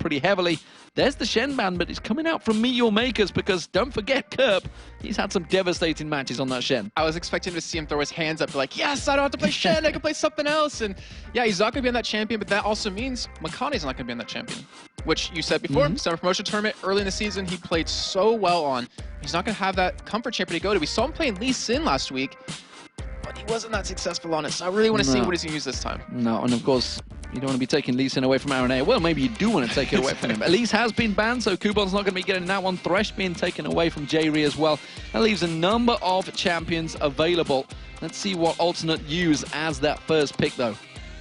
pretty heavily. There's the Shen ban, but it's coming out from MeetYourMakers because don't forget Kerp. He's had some devastating matches on that Shen. I was expecting to see him throw his hands up, like, yes, I don't have to play Shen, I can play something else. And yeah, he's not going to be on that champion, but that also means Makane's not going to be on that champion, which you said before, summer promotion tournament, early in the season, he played so well on. He's not going to have that comfort champion to go to. We saw him playing Lee Sin last week, but he wasn't that successful on it, so I really want to see what he's going to use this time. No, and of course, you don't want to be taking Lee Sin away from RNA. Well, maybe you do want to take it away from him. Elise has been banned, so Kubon's not going to be getting that one. Thresh being taken away from J-Ree as well. That leaves a number of champions available. Let's see what alternate use as that first pick, though.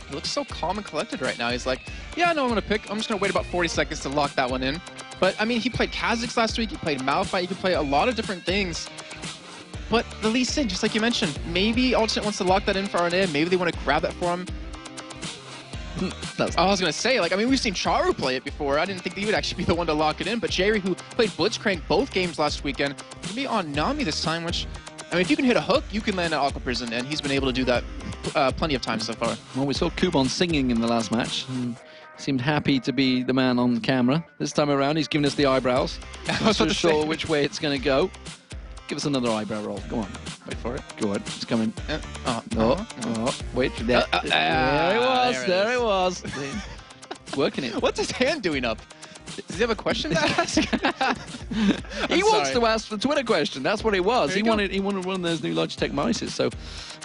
He looks so calm and collected right now. He's like, yeah, I know I'm going to pick. I'm just going to wait about 40 seconds to lock that one in. But, I mean, he played Kha'Zix last week. He played Malphite. He could play a lot of different things. But the Lee Sin, just like you mentioned, maybe alternate wants to lock that in for RNA. Maybe they want to grab that for him. I was going to say, like, I mean, we've seen Charu play it before. I didn't think he would actually be the one to lock it in. But Jerry, who played Blitzcrank both games last weekend, going to be on Nami this time, which, I mean, if you can hit a hook, you can land at Aqua Prison, and he's been able to do that plenty of times so far. Well, we saw Kubon singing in the last match. Seemed happy to be the man on camera. This time around, he's giving us the eyebrows. Not so sure which way it's going to go. Give us another eyebrow roll. Go on. Wait for it. Go on. It's coming. Wait. There it was. There it was. It's working it. What's his hand doing up? Does he have a question to ask? He wants to ask the Twitter question. That's what it was. He wanted one of those new Logitech mices. So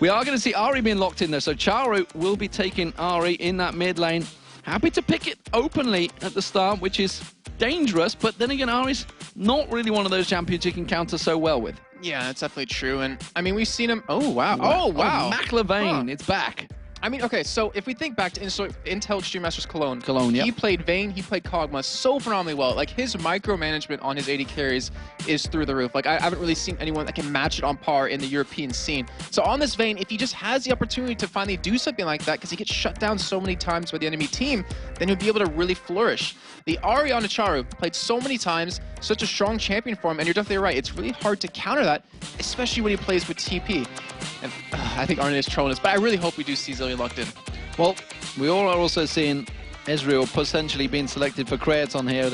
we are going to see Ari being locked in there. So Charu will be taking Ari in that mid lane. Happy to pick it openly at the start, which is dangerous, but then again, Ari's not really one of those champions you can counter so well with. Yeah, that's definitely true. And I mean, we've seen him. Oh, wow. Oh, wow. McLevain, it's back. I mean, okay, so if we think back to Intel Extreme Masters Cologne, yeah. He played Vayne, he played Kog'Maw so phenomenally well. Like, his micromanagement on his AD carries is through the roof. Like, I haven't really seen anyone that can match it on par in the European scene. So on this Vayne, if he just has the opportunity to finally do something like that, because he gets shut down so many times by the enemy team, then he'll be able to really flourish. The Ari on Charu played so many times, such a strong champion for him, and you're definitely right. It's really hard to counter that, especially when he plays with TP. And I think Arne is trolling us, but I really hope we do see Zilean locked in. Well, we all are also seeing Ezreal potentially being selected for Kraton here,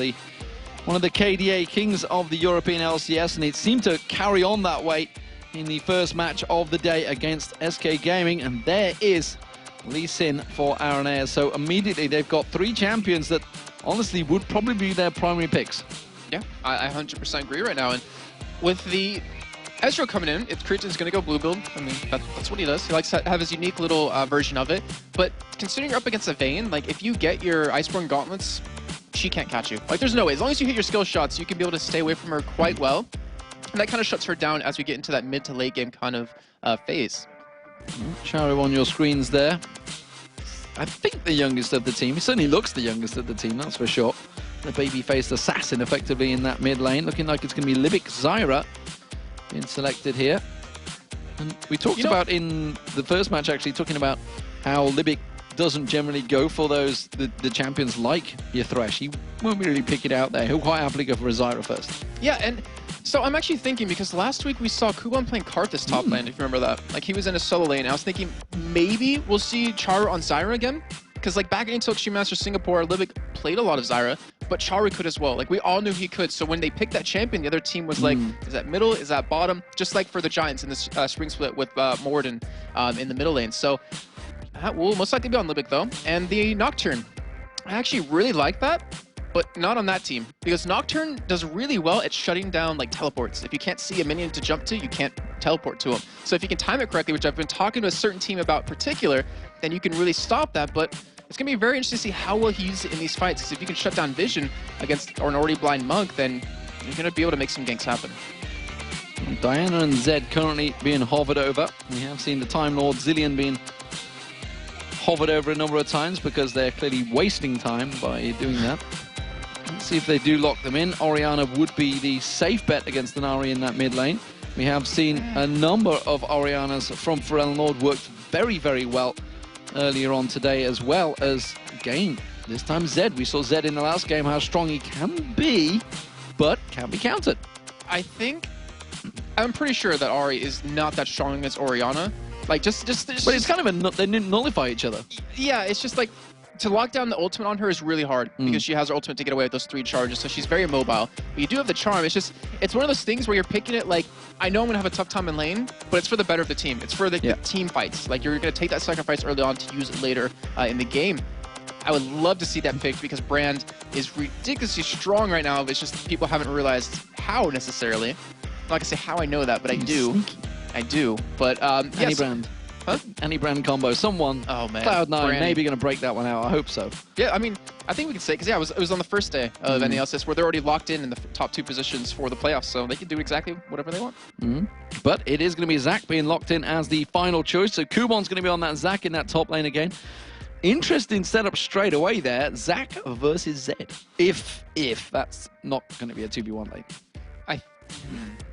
one of the KDA kings of the European LCS, and it seemed to carry on that way in the first match of the day against SK Gaming, and there is Lee Sin for Aranea. So immediately they've got 3 champions that honestly would probably be their primary picks. Yeah, I 100% agree right now. And with the Ezreal coming in, if Kraton's going to go blue build, I mean, that's what he does. He likes to have his unique little version of it. But considering you're up against a Vayne, like, if you get your Iceborne Gauntlets, she can't catch you. Like, there's no way. As long as you hit your skill shots, you can be able to stay away from her quite well. And that kind of shuts her down as we get into that mid to late game kind of phase. Charu on your screens there. I think the youngest of the team. He certainly looks the youngest of the team, that's for sure. The baby-faced assassin effectively in that mid lane. Looking like it's going to be Libic Zyra being selected here. And we talked about in the first match, actually, talking about how Libic doesn't generally go for those, the champions like your Thresh. He won't really pick it out there. He'll quite happily go for a Zyra first. Yeah, and so I'm actually thinking, because last week we saw Kubon playing Karthus top lane, if you remember that. Like, he was in a solo lane. I was thinking maybe we'll see Charu on Zyra again. Because, like, back into Extreme Masters Singapore, Libic played a lot of Zyra, but Charu could as well. Like, we all knew he could. So when they picked that champion, the other team was like, is that middle? Is that bottom? Just like for the Giants in this spring split with Morden in the middle lane. So that will most likely be on Libic, though. And the Nocturne, I actually really like that, but not on that team. Because Nocturne does really well at shutting down, like, teleports. If you can't see a minion to jump to, you can't teleport to him. So if you can time it correctly, which I've been talking to a certain team about particular, then you can really stop that. But it's going to be very interesting to see how well he uses it in these fights, because if you can shut down Vision against an already blind Monk, then you're going to be able to make some ganks happen. Diana and Zed currently being hovered over. We have seen the Time Lord Zilean being hovered over a number of times because they're clearly wasting time by doing that. Let's see if they do lock them in. Orianna would be the safe bet against an Ahri in that mid lane. We have seen a number of Oriannas from Pharrell Nord worked very, very well earlier on today, as well as, again, this time Zed. We saw Zed in the last game, how strong he can be, but can be countered. I'm pretty sure that Ahri is not that strong against Orianna. Like, just but it's kind of they nullify each other. Yeah, it's just like, to lock down the ultimate on her is really hard because she has her ultimate to get away with those 3 charges, so she's very mobile. But you do have the charm. It's one of those things where you're picking it like, I know I'm going to have a tough time in lane, but it's for the better of the team. It's for the team fights. Like, you're going to take that sacrifice early on to use it later in the game. I would love to see that picked because Brand is ridiculously strong right now. It's just people haven't realized how necessarily. I'm not going to say how I know that, but I do. Sneaky. I do. But Any Brand. Huh? Any Brand combo. Someone, oh, man. Cloud9, maybe going to break that one out. I hope so. Yeah, I mean, I think we can say, because yeah, it was on the first day of any LCS where they're already locked in the top 2 positions for the playoffs, so they can do exactly whatever they want. But it is going to be Zac being locked in as the final choice, so Kubon's going to be on that Zac in that top lane again. Interesting setup straight away there, Zac versus Zed. If that's not going to be a 2v1 lane.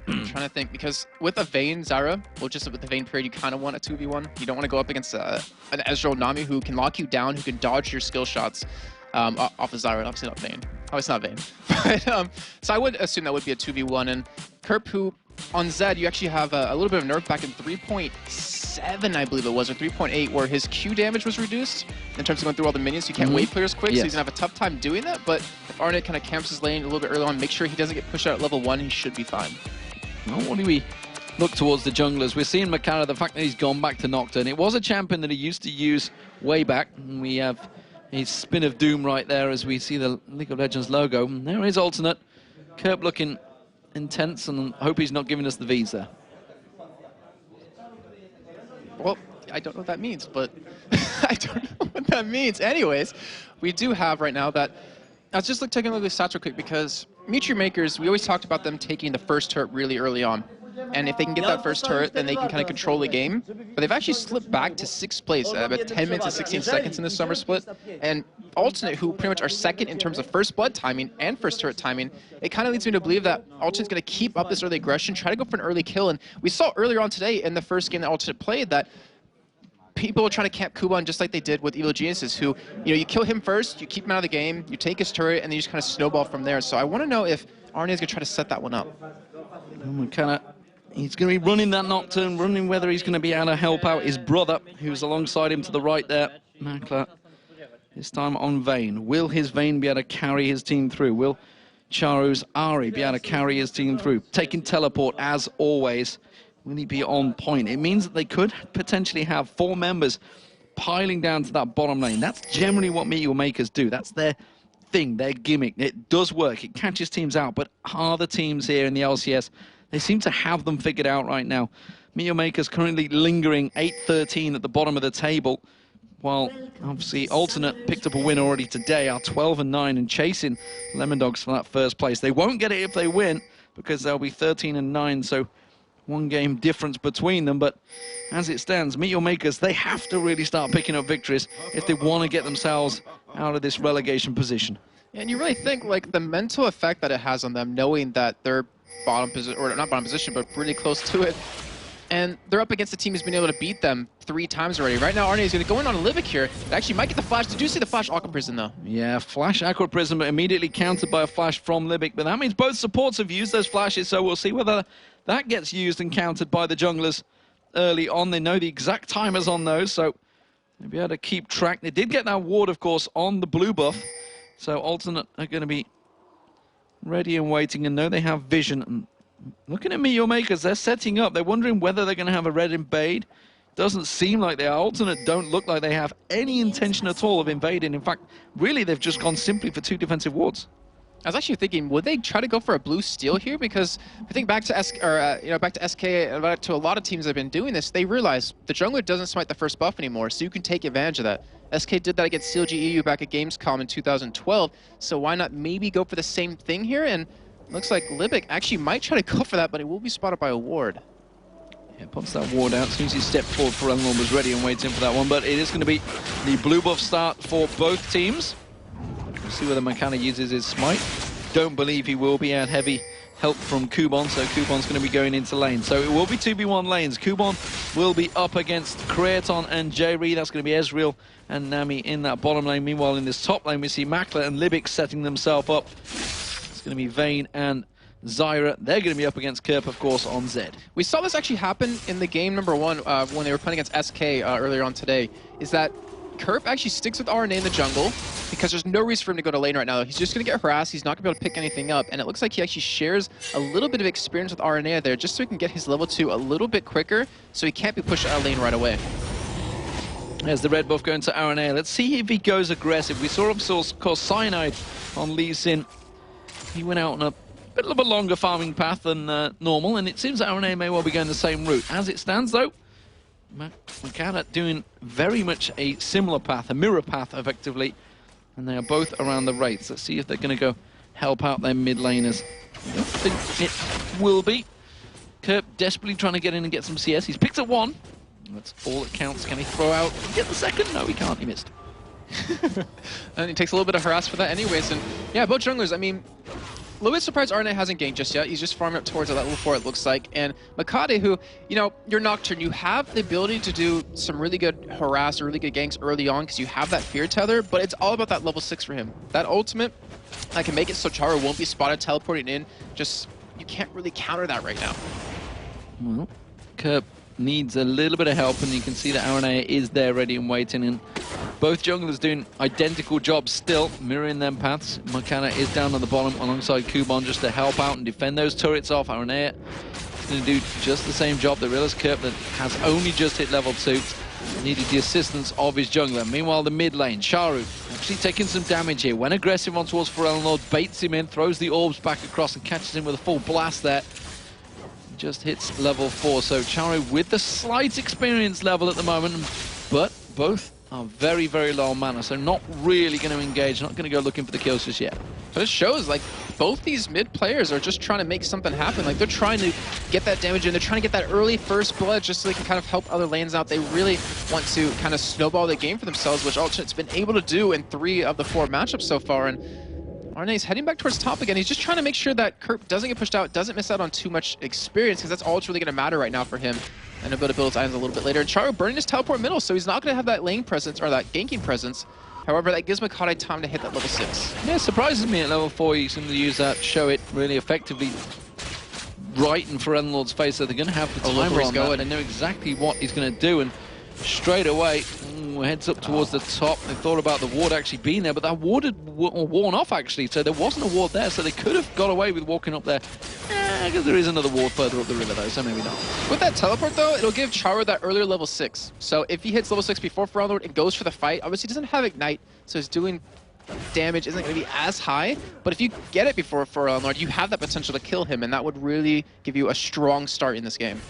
I'm trying to think, because with a Vayne Zyra, well, just with the Vayne period, you kind of want a 2v1. You don't want to go up against an Ezreal Nami who can lock you down, who can dodge your skill shots off of Zyra. Obviously not Vayne. Obviously not Vayne. But, so I would assume that would be a 2v1. And Kerp, who on Zed, you actually have a little bit of nerf back in 3.7, I believe it was, or 3.8, where his Q damage was reduced in terms of going through all the minions. You can't wave players quick, so he's going to have a tough time doing that. But if Arnett kind of camps his lane a little bit early on, make sure he doesn't get pushed out at level 1, he should be fine. Well, what do we look towards the junglers? We're seeing Makara, the fact that he's gone back to Nocturne. It was a champion that he used to use way back. And we have his Spin of Doom right there as we see the League of Legends logo. And there is alternate. Kerp looking intense, and I hope he's not giving us the V's there. Well, I don't know what that means, but I don't know what that means. Anyways, we do have right now that... Let's just taking a look at the stats real quick, because MeetYourMakers, we always talked about them taking the first turret really early on. And if they can get that first turret, then they can kind of control the game. But they've actually slipped back to 6th place at about 10 minutes and 16 seconds in the summer split. And Alternate, who pretty much are second in terms of first blood timing and first turret timing, it kind of leads me to believe that Alternate's going to keep up this early aggression, try to go for an early kill. And we saw earlier on today in the first game that Alternate played that people are trying to camp Kuban just like they did with Evil Geniuses, who, you kill him first, you keep him out of the game, you take his turret, and then you just kind of snowball from there. So I want to know if Arne is going to try to set that one up. He's going to be running that Nocturne, running whether he's going to be able to help out his brother, who's alongside him to the right there. Makla, this time on Vayne. Will his Vayne be able to carry his team through? Will Charu's Ahri be able to carry his team through? Taking teleport, as always. Will he be on point? It means that they could potentially have 4 members piling down to that bottom lane. That's generally what MeetYourMakers do. That's their thing, their gimmick. It does work. It catches teams out, but are the teams here in the LCS, they seem to have them figured out right now. MeetYourMakers currently lingering 8-13 at the bottom of the table, while obviously Alternate picked up a win already today, are 12-9 and chasing Lemon Dogs for that first place. They won't get it if they win, because they'll be 13-9, so 1 game difference between them. But as it stands, MeetYourMakers, they have to really start picking up victories if they want to get themselves out of this relegation position. And you really think, like, the mental effect that it has on them, knowing that they're bottom position, or not bottom position, but really close to it, and they're up against a team who's been able to beat them 3 times already. Right now, Arne is going to go in on a Livic here. It actually might get the flash. Did you see the flash Aqua Prison, though? Yeah, flash Aqua Prison, but immediately countered by a flash from Livic. But that means both supports have used those flashes, so we'll see whether that gets used and countered by the junglers early on. They know the exact timers on those, so they'll be able to keep track. They did get that ward, of course, on the blue buff, so Alternate are going to be ready and waiting, and know they have vision. And looking at MeetYourMakers, they're setting up. They're wondering whether they're going to have a red invade. Doesn't seem like they are. Alternate don't look like they have any intention at all of invading. In fact, really, they've just gone simply for 2 defensive wards. I was actually thinking, would they try to go for a blue steal here? Because I think back to back to SK, and to a lot of teams that have been doing this, they realize the jungler doesn't smite the first buff anymore, so you can take advantage of that. SK did that against CLG EU back at Gamescom in 2012, so why not maybe go for the same thing here? And looks like Libic actually might try to go for that, but it will be spotted by a ward. Yeah, pops that ward out. As soon as he stepped forward, Ferelmon was ready and waiting for that one, but it is going to be the blue buff start for both teams. We'll see whether Makana uses his smite. Don't believe he will be. Had heavy help from Kuban, so Kuban's going to be going into lane. So it will be 2v1 lanes. Kuban will be up against Creaton and J-Ree. That's going to be Ezreal and Nami in that bottom lane. Meanwhile, in this top lane, we see Makla and Libic setting themselves up. It's going to be Vayne and Zyra. They're going to be up against Kerp, of course, on Zed. We saw this actually happen in the game number 1 when they were playing against SK earlier on today, is that Kerp actually sticks with RNA in the jungle because there's no reason for him to go to lane right now. He's just going to get harassed. He's not going to be able to pick anything up. And it looks like he actually shares a little bit of experience with RNA there just so he can get his level 2 a little bit quicker so he can't be pushed out of lane right away. There's the red buff going to RNA. Let's see if he goes aggressive. We saw him cause Cyanide on Lee Sin. He went out on a bit of a longer farming path than normal, and it seems that RNA may well be going the same route. As it stands, though, Makata doing very much a similar path, a mirror path, effectively, and they are both around the Wraiths. Let's see if they're going to go help out their mid laners. I don't think it will be. Kerp desperately trying to get in and get some CS. He's picked up one. That's all that counts. Can he throw out and get the second? No, he can't. He missed. And he takes a little bit of harass for that anyways. And yeah, both junglers, I mean, a little bit surprised RNA hasn't ganked just yet. He's just farming up towards that level 4, it looks like. And Makate, who, you know, you're Nocturne, you have the ability to do some really good harass or really good ganks early on because you have that fear tether, but it's all about that level 6 for him. That ultimate, I can make it so Charo won't be spotted teleporting in. Just, you can't really counter that right now. Well, Kerp needs a little bit of help, and you can see that RNA is there ready and waiting, and both junglers doing identical jobs still, mirroring them paths. Makana is down on the bottom alongside Kuban just to help out and defend those turrets off. RNA is going to do just the same job. They realize Kerp that has only just hit level 2 needed the assistance of his jungler. Meanwhile, the mid lane, Charu actually taking some damage here. Went aggressive on towards Pharrell Lord, baits him in, throws the orbs back across and catches him with a full blast there. Just hits level 4, so Charu with the slight experience level at the moment, but both are very, very low on mana, so not really going to engage, not going to go looking for the kills just yet. But it shows, like, both these mid players are just trying to make something happen. Like, they're trying to get that damage in. They're trying to get that early first blood just so they can kind of help other lanes out. They really want to kind of snowball the game for themselves, which Ultimate's been able to do in 3 of the 4 matchups so far. And RNA's heading back towards top again. He's just trying to make sure that Kerp doesn't get pushed out, doesn't miss out on too much experience, because that's all that's really going to matter right now for him. And able to build his items a little bit later. And Charo burning his teleport middle, so he's not going to have that lane presence or that ganking presence. However, that gives Makate time to hit that level 6. Yeah, surprises me at level 4 he's going to use that, show it really effectively right in Pharrell Lord's face, so they're going to have the timer on that. They know exactly what he's going to do, and straight away, heads up towards the top. They thought about the ward actually being there, but that ward had worn off actually, so there wasn't a ward there, so they could have got away with walking up there. Because there is another ward further up the river though, so maybe not. With that teleport though, it'll give Charo that earlier level 6. So if he hits level 6 before Pharrell Lord and goes for the fight, obviously he doesn't have Ignite, so his doing damage isn't going to be as high, but if you get it before Pharrell Lord, you have that potential to kill him, and that would really give you a strong start in this game.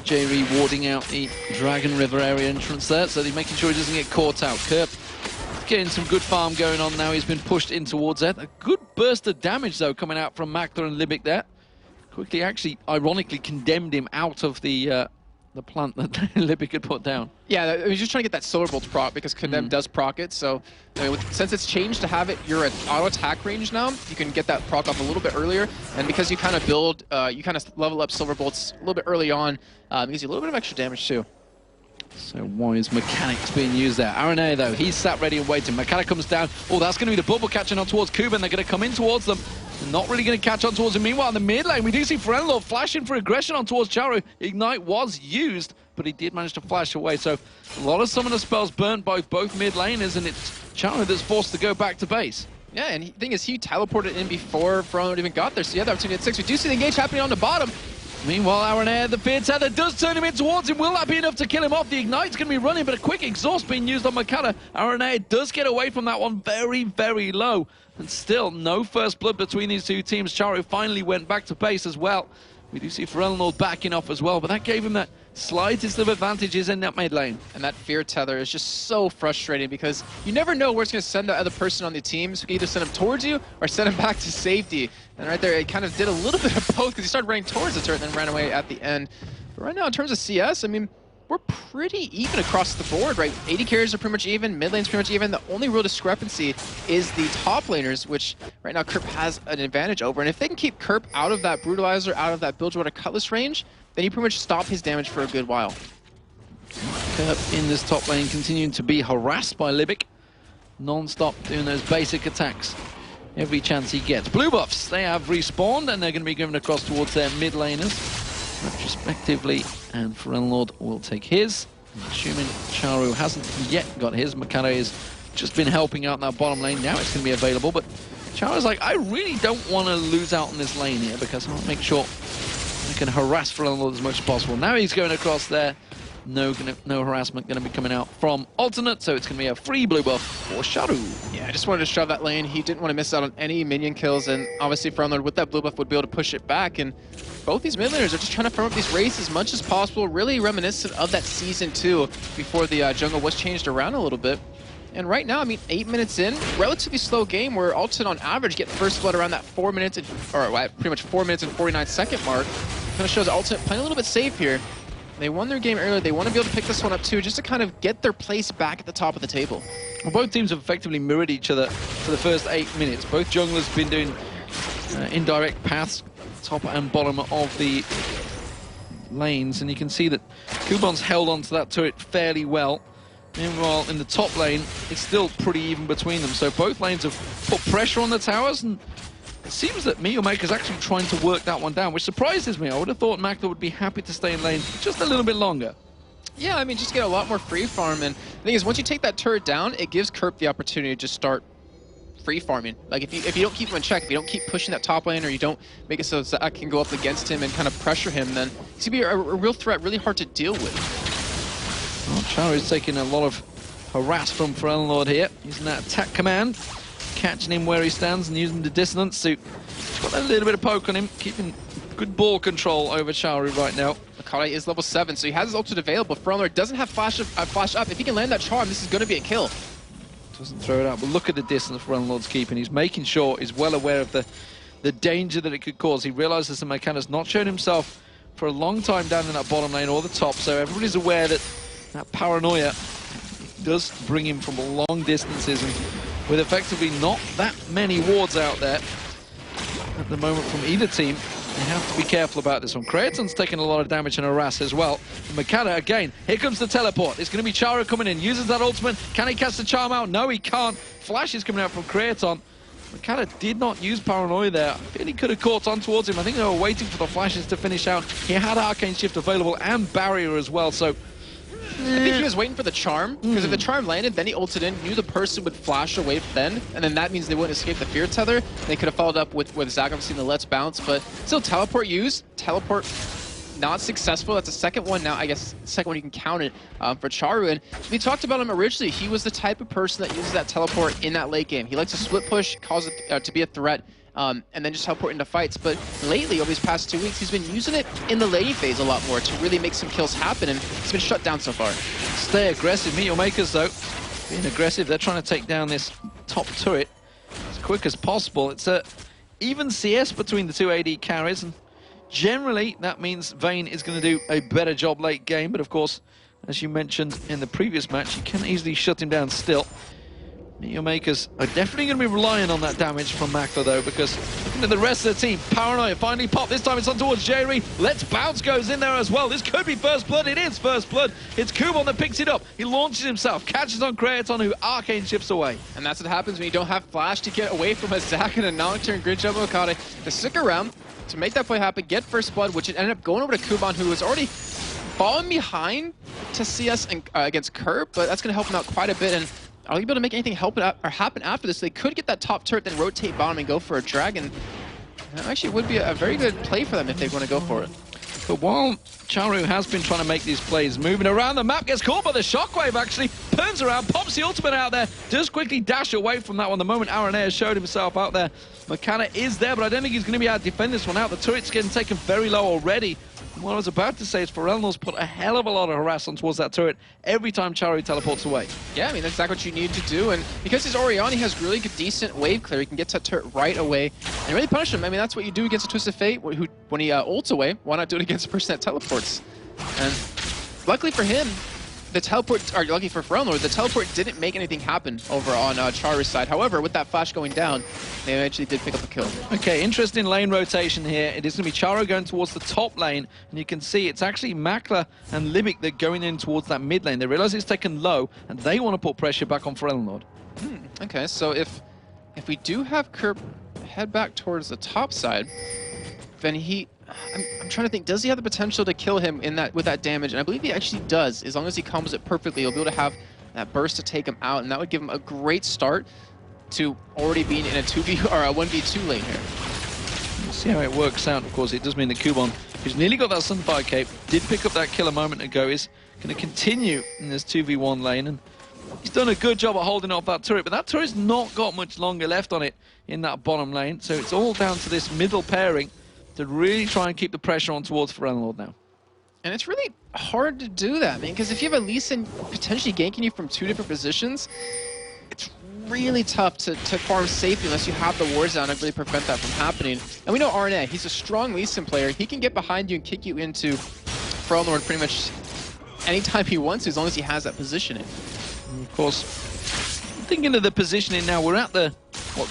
JV warding out the Dragon River area entrance there, so they're making sure he doesn't get caught out. Kerp getting some good farm going on now. He's been pushed in towards that. A good burst of damage, though, coming out from Makler and Libic there. Quickly, actually, ironically, condemned him out of the plant that Libic had put down. Yeah, I was just trying to get that Solar Bolt proc, because Condemn does proc it, so I mean, since it's changed to have it, you're at auto attack range now, you can get that proc off a little bit earlier, and because you kind of build, you kind of level up Silver Bolts a little bit early on, it gives you a little bit of extra damage too. So wise mechanics being used there. RNA though, he's sat ready and waiting. Makata comes down. Oh, that's going to be the bubble catching on towards Kuban. They're going to come in towards them. They're not really going to catch on towards him. Meanwhile, in the mid lane, we do see Frenlord flashing for aggression on towards Charu. Ignite was used, but he did manage to flash away. So a lot of summoner spells burnt by both mid laners, and it's Charu that's forced to go back to base. Yeah, and the thing is, he teleported in before Frenlord even got there, so yeah, the opportunity at 6. We do see the engage happening on the bottom. Meanwhile, RNA, the fear tether does turn him in towards him. Will that be enough to kill him off? The Ignite's going to be running, but a quick exhaust being used on Makata. RNA does get away from that one very, very low. And still, no first blood between these two teams. Charu finally went back to base as well. We do see Pharrell backing off as well, but that gave him that slightest of advantages in that mid lane. And that fear tether is just so frustrating because you never know where it's going to send the other person on the team. So you can either send him towards you or send him back to safety. And right there, it kind of did a little bit of both because he started running towards the turret and then ran away at the end. But right now, in terms of CS, I mean, we're pretty even across the board, right? 80 carries are pretty much even, mid lane's pretty much even. The only real discrepancy is the top laners, which right now Kerp has an advantage over. And if they can keep Kerp out of that Brutalizer, out of that Bilgewater Cutlass range, then you pretty much stop his damage for a good while. Kerp in this top lane continuing to be harassed by Libic. Non-stop doing those basic attacks every chance he gets. Blue buffs, they have respawned and they're going to be given across towards their mid laners retrospectively, and Pharrell will take his. Assuming Charu hasn't yet got his. Makata has just been helping out in that bottom lane. Now it's going to be available, but Charu's like, I really don't want to lose out on this lane here because I want to make sure I can harass Ferelnlord as much as possible. Now he's going across there. No harassment going to be coming out from Alternate, so it's going to be a free blue buff for Charu. Yeah, I just wanted to shove that lane. He didn't want to miss out on any minion kills, and obviously Ferelnlord with that blue buff would be able to push it back. And both these mid laners are just trying to firm up these races as much as possible, really reminiscent of that Season 2 before the jungle was changed around a little bit. And right now, I mean, 8 minutes in, relatively slow game where Alternate on average get first blood around that 4 minutes, or pretty much 4 minutes and 49-second mark. Kind of shows Alternate playing a little bit safe here. They won their game earlier. They want to be able to pick this one up too, just to kind of get their place back at the top of the table. Well, both teams have effectively mirrored each other for the first 8 minutes. Both junglers have been doing indirect paths, top and bottom of the lanes, and you can see that Kuban's held onto that turret fairly well. Meanwhile, in the top lane, it's still pretty even between them. So both lanes have put pressure on the towers, and it seems that MeetYourMakers actually trying to work that one down, which surprises me. I would have thought Makla would be happy to stay in lane just a little bit longer. Yeah, I mean, just get a lot more free farm. And the thing is, once you take that turret down, it gives Kerp the opportunity to just start free farming. Like, if you don't keep him in check, if you don't keep pushing that top lane, or you don't make it so Zach can go up against him and kind of pressure him, then it's going to be a real threat, really hard to deal with. Well, Charu's taking a lot of harass from Ferelnlord here, using that attack command, catching him where he stands and using the dissonance to put a little bit of poke on him, keeping good ball control over Charu right now. Makata is level 7, so he has his ultimate available. Ferelnlord doesn't have flash up. If he can land that charm, this is going to be a kill. Doesn't throw it out, but look at the distance Ferelnlord's keeping. He's making sure he's well aware of the danger that it could cause. He realizes that Makata's not shown himself for a long time down in that bottom lane or the top, so everybody's aware that that paranoia does bring him from long distances, and with effectively not that many wards out there at the moment from either team, they have to be careful about this one. Kraton's taking a lot of damage and harass as well. And Makata, again, here comes the teleport. It's going to be Charu coming in, uses that ultimate. Can he cast the charm out? No, he can't. Flash is coming out from Kraton. Makata did not use Paranoia there. I feel he could have caught on towards him. I think they were waiting for the flashes to finish out. He had Arcane Shift available and Barrier as well, so I think he was waiting for the charm, because if the charm landed, then he ulted in, knew the person would flash away then, and then that means they wouldn't escape the fear tether. They could have followed up with Zach, obviously, in the Let's Bounce, but still teleport used, teleport not successful. That's the second one now, I guess, second one you can count it for Charu. And we talked about him originally. He was the type of person that uses that teleport in that late game. He likes to split push, cause it to be a threat, and then just teleport into fights. But lately, over these past 2 weeks, he's been using it in the laning phase a lot more to really make some kills happen, and he's been shut down so far. Stay aggressive. MeetYourMakers, though, being aggressive. They're trying to take down this top turret as quick as possible. It's a even CS between the two AD carries, and generally that means Vayne is going to do a better job late game. But of course, as you mentioned in the previous match, you can easily shut him down still. MeetYourMakers are definitely going to be relying on that damage from Makla, though, because looking at the rest of the team, Paranoia finally popped. This time it's on towards Jerry. Let's Bounce goes in there as well. This could be first blood. It is first blood. It's Kuban that picks it up. He launches himself, catches on Kraton, who Arcane shifts away. And that's what happens when you don't have flash to get away from a Zac and a Nocturne Grid Jumbo Okada to stick around to make that play happen, get first blood, which ended up going over to Kuban, who was already falling behind to CS against Kerp, but that's going to help him out quite a bit. And are they able to make anything happen after this? They could get that top turret, then rotate bottom and go for a dragon. That actually would be a very good play for them if they want to go for it. But while Charu has been trying to make these plays, moving around the map, gets caught by the shockwave actually, turns around, pops the ultimate out there, does quickly dash away from that one. The moment Aranea showed himself out there, Makata is there, but I don't think he's going to be able to defend this one out. The turret's getting taken very low already. What I was about to say is Ferelnlord's put a hell of a lot of harassment towards that turret every time Charu teleports away. Yeah, I mean, that's exactly what you need to do. And because he's Orion, he has really good, decent wave clear. He can get to that turret right away and really punish him. I mean, that's what you do against a Twisted Fate. When he ults away, why not do it against a person that teleports? And luckily for him, the teleport, or lucky for Ferelnlord, the teleport didn't make anything happen over on Charu's side. However, with that flash going down, they eventually did pick up a kill. Okay, interesting lane rotation here. It is going to be Charu going towards the top lane, and you can see it's actually Makla and Limik that are going in towards that mid lane. They realize it's taken low, and they want to put pressure back on Ferelnlord. Okay, so if we do have Kerp head back towards the top side, then he I'm trying to think, does he have the potential to kill him in that with that damage? And I believe he actually does. As long as he combos it perfectly, he'll be able to have that burst to take him out, and that would give him a great start to already being in a 2v or a 1v2 lane here. We'll see how it works out. Of course, it does mean that Kuban, who's nearly got that Sunfire cape, did pick up that kill a moment ago, is going to continue in this 2v1 lane, and he's done a good job of holding off that turret, but that turret's not got much longer left on it in that bottom lane, so it's all down to this middle pairing to really try and keep the pressure on towards Ferelnord now. And it's really hard to do that, man, because if you have a Lee Sin potentially ganking you from 2 different positions, it's really tough to farm safely unless you have the wards down and really prevent that from happening. And we know RNA, he's a strong Lee Sin player. He can get behind you and kick you into Ferelnord pretty much anytime he wants to, as long as he has that positioning. And of course, thinking of the positioning now, we're at the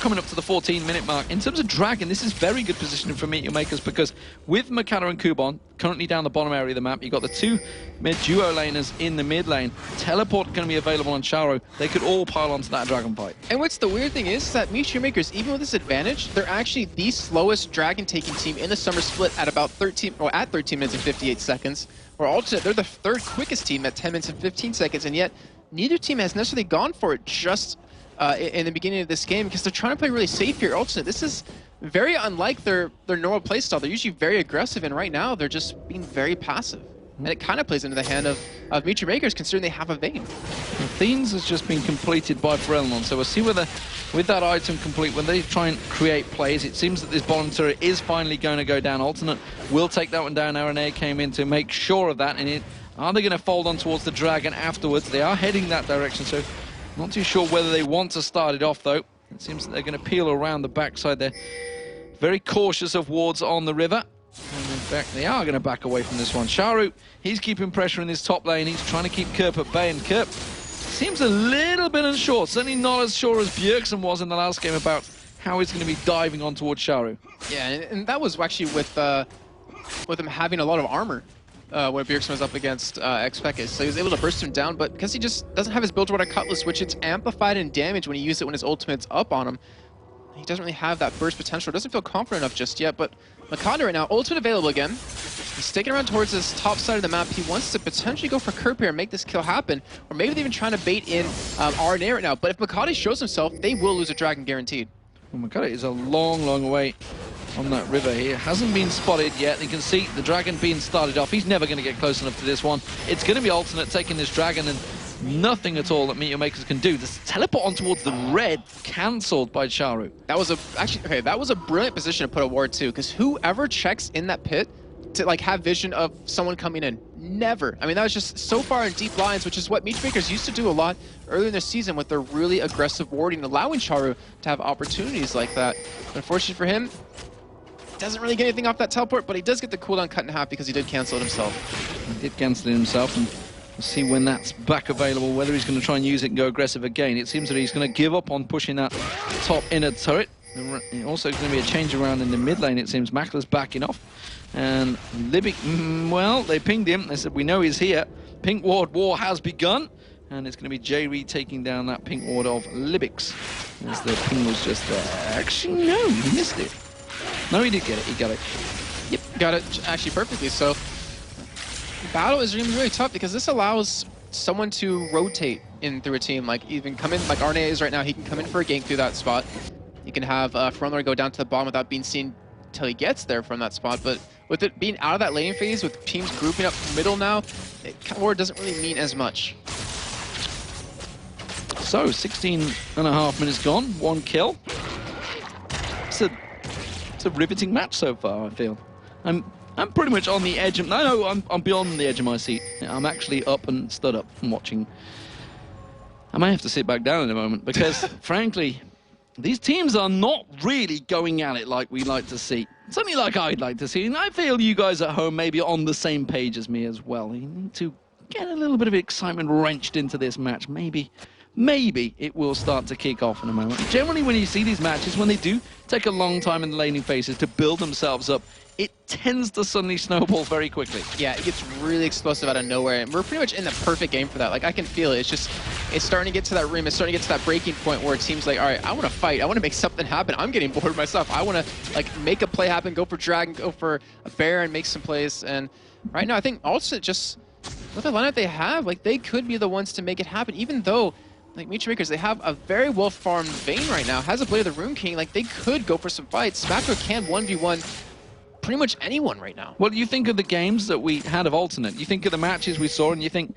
coming up to the 14-minute mark. In terms of Dragon, this is very good positioning for MeetYourMakers, because with Mikado and Kuban currently down the bottom area of the map, you've got the 2 mid-duo laners in the mid lane. Teleport going to be available on Charo. They could all pile onto that Dragon fight. And what's the weird thing is that MeetYourMakers, even with this advantage, they're actually the slowest Dragon taking team in the summer split at about 13 minutes and 58 seconds. Or alternate, they're the 3rd quickest team at 10 minutes and 15 seconds, and yet neither team has necessarily gone for it just in the beginning of this game, because they're trying to play really safe here. Alternate, this is very unlike their normal playstyle. They're usually very aggressive, and right now they're just being very passive. And it kind of plays into the hand of MeetYourMakers, considering they have a Vayne. Themes has just been completed by Ferelnord, so we'll see whether, with that item complete, when they try and create plays, it seems that this bottom turret is finally going to go down. Alternate will take that one down. RNA came in to make sure of that, and are they going to fold on towards the Dragon afterwards? They are heading that direction, so not too sure whether they want to start it off, though. It seems that they're going to peel around the backside there. Very cautious of wards on the river. And in fact, they are going to back away from this one. Sharu, he's keeping pressure in this top lane. He's trying to keep Kerp at bay, and Kerp seems a little bit unsure. Certainly not as sure as Bjergsen was in the last game about how he's going to be diving on towards Sharu. Yeah, and that was actually with him having a lot of armor. When Bjergsen was up against Xpekis. So he was able to burst him down, but because he just doesn't have his build toward a Cutlass, which it's amplified in damage when he uses it when his ultimate's up on him, he doesn't really have that burst potential. Doesn't feel confident enough just yet, but Mikado right now, ultimate available again. He's sticking around towards this top side of the map. He wants to potentially go for Kerp here and make this kill happen, or maybe they're even trying to bait in RNA right now. But if Mikado shows himself, they will lose a Dragon guaranteed. Well, Mikado is a long, long way on that river here. Hasn't been spotted yet. You can see the Dragon being started off. He's never going to get close enough to this one. It's going to be Alternate taking this Dragon, and nothing at all that MeetYourMakers can do. This teleport on towards the red, cancelled by Charu. That was that was a brilliant position to put a ward too, because whoever checks in that pit to like have vision of someone coming in, never. I mean, that was just so far in deep lines, which is what MeetYourMakers used to do a lot earlier in the season with their really aggressive warding, allowing Charu to have opportunities like that. Unfortunately for him, doesn't really get anything off that teleport, but he does get the cooldown cut in half because he did cancel it himself. He did cancel it himself, and we'll see when that's back available, whether he's going to try and use it and go aggressive again. It seems that he's going to give up on pushing that top inner turret. Also going to be a change around in the mid lane, it seems. Makler's backing off. And Libic, well, they pinged him. They said, we know he's here. Pink Ward war has begun. And it's going to be J-Reed taking down that pink ward of Libix. As the ping was just there. Actually, no, he missed it. No, he did get it. He got it. Yep, got it actually perfectly. So, battle is really tough because this allows someone to rotate in through a team. Like, even come in, like Arne is right now, he can come in for a gank through that spot. You can have Ferelnord go down to the bottom without being seen until he gets there from that spot. But with it being out of that laning phase, with teams grouping up middle now, it doesn't really mean as much. So, 16.5 minutes gone, 1 kill. It's a riveting match so far, I feel. I'm pretty much on the edge of... No, I'm beyond the edge of my seat. I'm actually up and stood up and watching. I may have to sit back down in a moment because, frankly, these teams are not really going at it like we like to see. Something like I'd like to see. And I feel you guys at home may be on the same page as me as well. You need to get a little bit of excitement wrenched into this match. Maybe it will start to kick off in a moment. Generally, when you see these matches, when they do take a long time in the laning phases to build themselves up it tends to suddenly snowball very quickly. Yeah, it gets really explosive out of nowhere, and we're pretty much in the perfect game for that. Like, I can feel it. It's starting to get to that rim. It's starting to get to that breaking point where it seems like, all right, I want to fight. I want to make something happen. I'm getting bored myself. I want to, like, make a play happen, go for Dragon, go for a Bear, and make some plays. And right now, I think also just with the lineup they have, like, they could be the ones to make it happen, even though, like, MeetYourMakers, they have a very well-farmed Vayne right now, has a Blade of the Rune King. Like, they could go for some fights. Smackler can 1v1 pretty much anyone right now. Well, you think of the games that we had of Alternate, you think of the matches we saw, and you think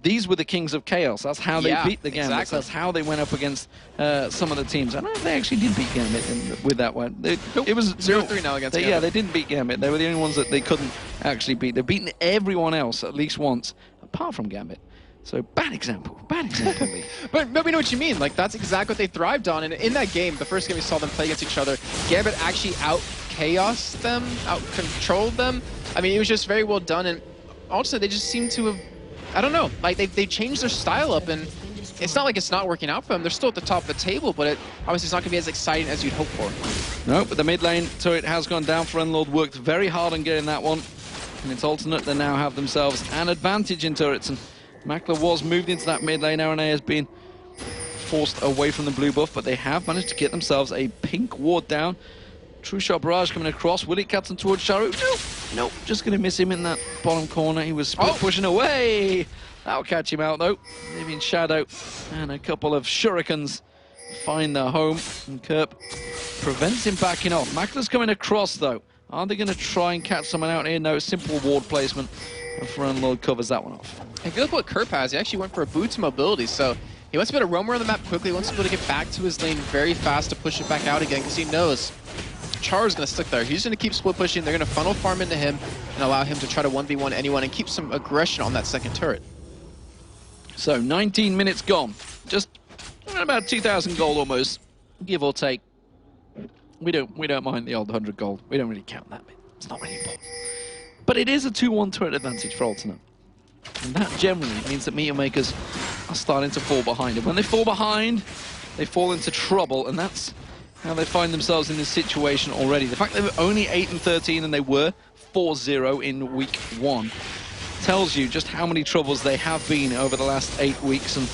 these were the Kings of Chaos. That's how they beat the Gambit. Exactly. That's how they went up against some of the teams. I don't know if they actually did beat Gambit with that one. It was 0-3 now against Gambit. Yeah, they didn't beat Gambit. They were the only ones that they couldn't actually beat. They've beaten everyone else at least once, apart from Gambit. So, bad example, Lee. but we know what you mean. Like, that's exactly what they thrived on. And in that game, the first game we saw them play against each other, Gambit actually out-chaosed them, out-controlled them. I mean, it was just very well done. And also, they just seem to have, I don't know, like, they changed their style up. And it's not like it's not working out for them. They're still at the top of the table, but obviously it's not going to be as exciting as you'd hope for. No, but the mid lane turret has gone down for Unlord. Worked very hard on getting that one. And it's Alternate. They now have themselves an advantage in turrets. And Makler was moved into that mid lane. RNA has been forced away from the blue buff, but they have managed to get themselves a pink ward down. True Shot Barrage coming across. Will it cut him towards Sharu? Nope. Just going to miss him in that bottom corner. He was pushing away. That'll catch him out, though. Leaving Shadow and a couple of shurikens find their home. And Kerp prevents him backing off. Makler's coming across, though. Are they going to try and catch someone out here? No, simple ward placement. And Unlord covers that one off. If you look what Kerp has, he actually went for a boot to mobility, so he wants to be able to roam around the map quickly. He wants to be able to get back to his lane very fast to push it back out again, because he knows Char's going to stick there. He's going to keep split pushing. They're going to funnel farm into him and allow him to try to 1v1 anyone and keep some aggression on that second turret. So 19 minutes gone. Just about 2,000 gold almost, give or take. We don't mind the old 100 gold. We don't really count that bit. It's not really important. But it is a 2-1 turret advantage for Alternate. And that generally means that MeetYourMakers are starting to fall behind. And when they fall behind, they fall into trouble, and that's how they find themselves in this situation already. The fact they were only 8-13 and they were 4-0 in week 1 tells you just how many troubles they have been over the last 8 weeks. And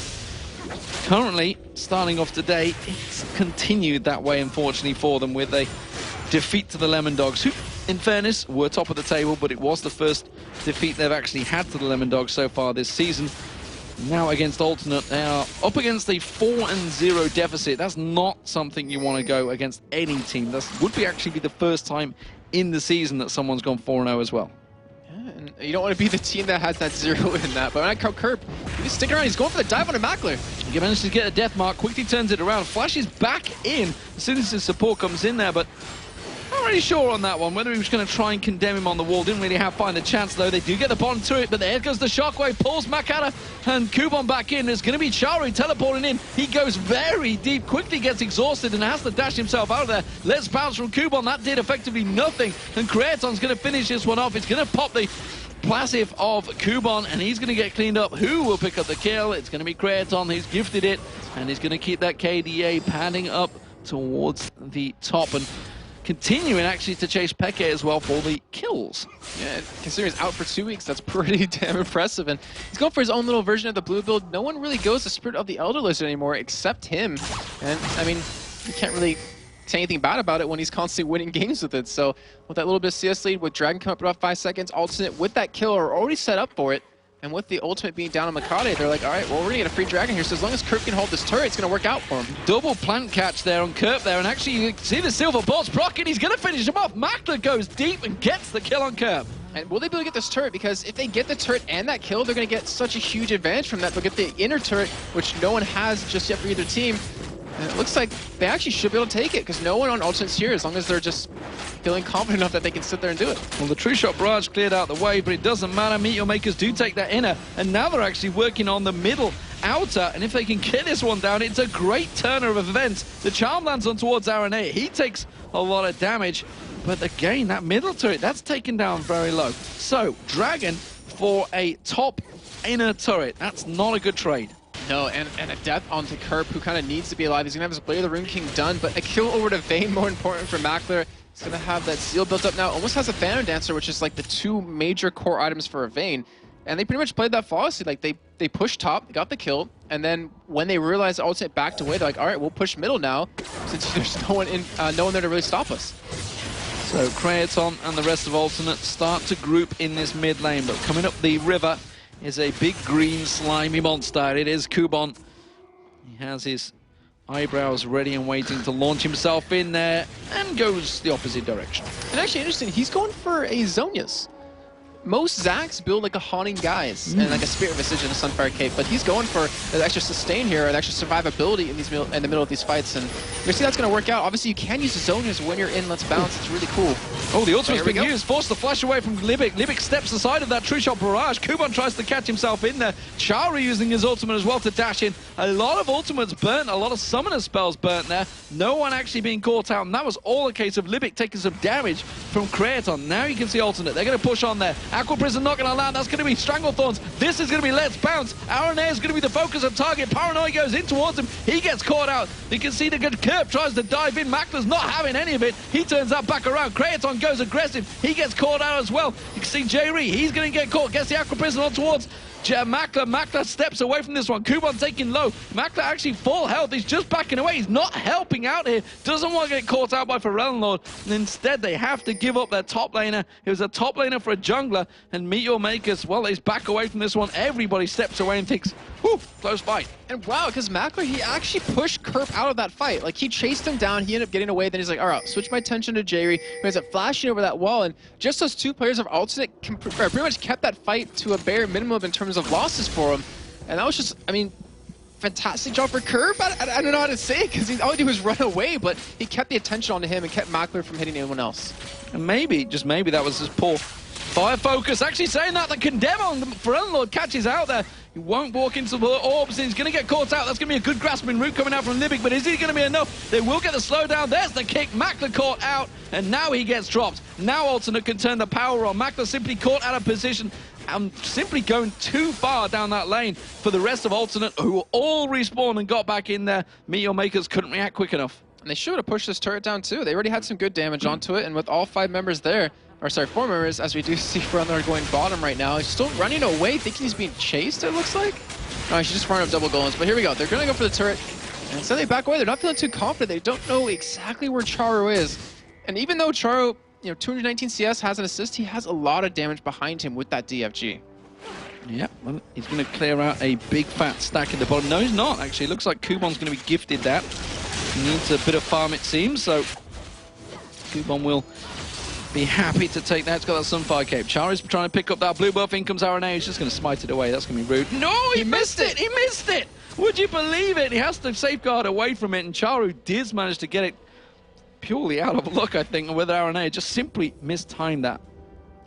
currently, starting off today, it's continued that way, unfortunately, for them, with a defeat to the Lemon Dogs, who, in fairness, were top of the table, but it was the first defeat they've actually had to the Lemon Dogs so far this season. Now against Alternate, they are up against a 4-0 deficit. That's not something you want to go against any team. That would actually be the first time in the season that someone's gone 4-0 as well. Yeah, and you don't want to be the team that has that 0 in that. But when I count Kerp, he's sticking around. He's going for the dive on a Makler. He manages to get a death mark, quickly turns it around, flashes back in as soon as his support comes in there, but not really sure on that one, whether he was going to try and condemn him on the wall. Didn't really find a chance, though. They do get the bottom to it, but there goes the shockwave, pulls Makata and Kubon back in. There's going to be Charu teleporting in. He goes very deep, quickly gets exhausted and has to dash himself out of there. Let's bounce from Kubon. That did effectively nothing, and Creaton's going to finish this one off. It's going to pop the passive of Kubon, and he's going to get cleaned up. Who will pick up the kill? It's going to be Creaton. He's gifted it, and he's going to keep that KDA padding up towards the top, and continuing actually to chase Peke as well for the kills. Yeah, considering he's out for 2 weeks, that's pretty damn impressive. And he's going for his own little version of the blue build. No one really goes the Spirit of the Elder Lizard anymore except him. And I mean, you can't really say anything bad about it when he's constantly winning games with it. So with that little bit of CS lead, with Dragon coming up about 5 seconds, Alternate with that kill are already set up for it. And with the ultimate being down on Makade, they're like, all right, well, we're going to get a free Dragon here, so as long as Kerp can hold this turret, it's going to work out for him. Double plant catch there on Kerp there, and actually you can see the silver bolts proc, and he's going to finish him off. Makler goes deep and gets the kill on Kerp. And will they be able to get this turret? Because if they get the turret and that kill, they're going to get such a huge advantage from that. They'll get the inner turret, which no one has just yet for either team. And it looks like they actually should be able to take it, because no one on Alternate's here, as long as they're just feeling confident enough that they can sit there and do it. Well, the True Shot Barrage cleared out the way, but it doesn't matter. MeetYourMakers do take that inner, and now they're actually working on the middle outer, and if they can get this one down, it's a great turner of events. The charm lands on towards RNA. He takes a lot of damage, but again, that middle turret, that's taken down very low. So, Dragon for a top inner turret. That's not a good trade. No, and a death onto Kerp, who kind of needs to be alive. He's going to have his Blade of the Rune King done, but a kill over to Vayne, more important for Mackler. He's going to have that Zeal built up now. Almost has a Phantom Dancer, which is like the 2 major core items for a Vayne. And they pretty much played that flawlessly. Like, they pushed top, got the kill, and then when they realized the ultimate backed away, they're like, all right, we'll push middle now, since there's no one there to really stop us. So Kraton and the rest of Alternate start to group in this mid lane, but coming up the river is a big green slimy monster. It is Kubon. He has his eyebrows ready and waiting to launch himself in there and goes the opposite direction. And actually interesting, he's going for a Zhonya's. Most Zacs build like a Haunting Guise and like a Spirit of Visage and a Sunfire Cape, but he's going for an extra sustain here and extra survivability in the middle of these fights, and you see that's going to work out. Obviously, you can use the Zhonya's when you're in Let's Bounce. It's really cool. Oh, the ultimate's being used. Force the flash away from Libic. Libic steps aside of that True Shot barrage. Kubon tries to catch himself in there. Charu using his ultimate as well to dash in. A lot of ultimates burnt, a lot of summoner spells burnt there. No one actually being caught out, and that was all a case of Libic taking some damage from Kraton. Now you can see Alternate. They're going to push on there. Aqua Prison not going to land. That's going to be Stranglethorns. This is going to be Let's Bounce. Aranea is going to be the focus of target. Paranoia goes in towards him. He gets caught out. You can see the good Kerp tries to dive in. Mackler's not having any of it. He turns that back around. Kraton goes aggressive. He gets caught out as well. You can see J-Ree. He's going to get caught. Gets the Aqua Prison on towards Mackler. Mackler steps away from this one. Kubon taking low. Mackler actually full health. He's just backing away. He's not helping out here. Doesn't want to get caught out by Pharrell Lord. And instead, they have to give up their top laner. It was a top laner for a jungler. And MeetYourMakers, well, he's back away from this one. Everybody steps away and thinks, whew, close fight. And wow, because Mackler, he actually pushed Kerp out of that fight. Like, he chased him down. He ended up getting away. Then he's like, all right, switch my attention to J-Ree, who ends up flashing over that wall. And just those 2 players of Alternate pretty much kept that fight to a bare minimum in terms of losses for him. And that was just, I mean, fantastic job for Kerp. I don't know how to say it, because all he did was run away, but he kept the attention onto him and kept Mackler from hitting anyone else. And maybe, just maybe, that was his poor fire focus. Actually saying that, the Condemn on Pharrell Lord catches out there. He won't walk into the orbs, and he's going to get caught out. That's going to be a good grasping route coming out from Libic, but is he going to be enough? They will get the slowdown. There's the kick. Mackler caught out, and now he gets dropped. Now Alternate can turn the power on. Mackler simply caught out of position. I'm simply going too far down that lane for the rest of Alternate, who all respawned and got back in there. MeetYourMakers couldn't react quick enough. And they should have pushed this turret down too. They already had some good damage onto it, and with all 5 members there, or sorry, 4 members, as we do see Frontler going bottom right now. He's still running away, thinking he's being chased, it looks like. No, he's just running up double golems, but here we go. They're going to go for the turret, and instead they back away. They're not feeling too confident. They don't know exactly where Charu is. And even though Charu, 219 CS has an assist, he has a lot of damage behind him with that DFG. Yeah, well, he's going to clear out a big fat stack at the bottom. No, he's not, actually. It looks like Kubon's going to be gifted that. He needs a bit of farm, it seems, so Kubon will be happy to take that. It's got that Sunfire Cape. Charu's trying to pick up that blue buff. In comes Aranea. He's just going to smite it away. That's going to be rude. No, he missed it! He missed it! Would you believe it? He has to safeguard away from it, and Charu did manage to get it purely out of luck, I think, with Aranea. Just simply mistimed that.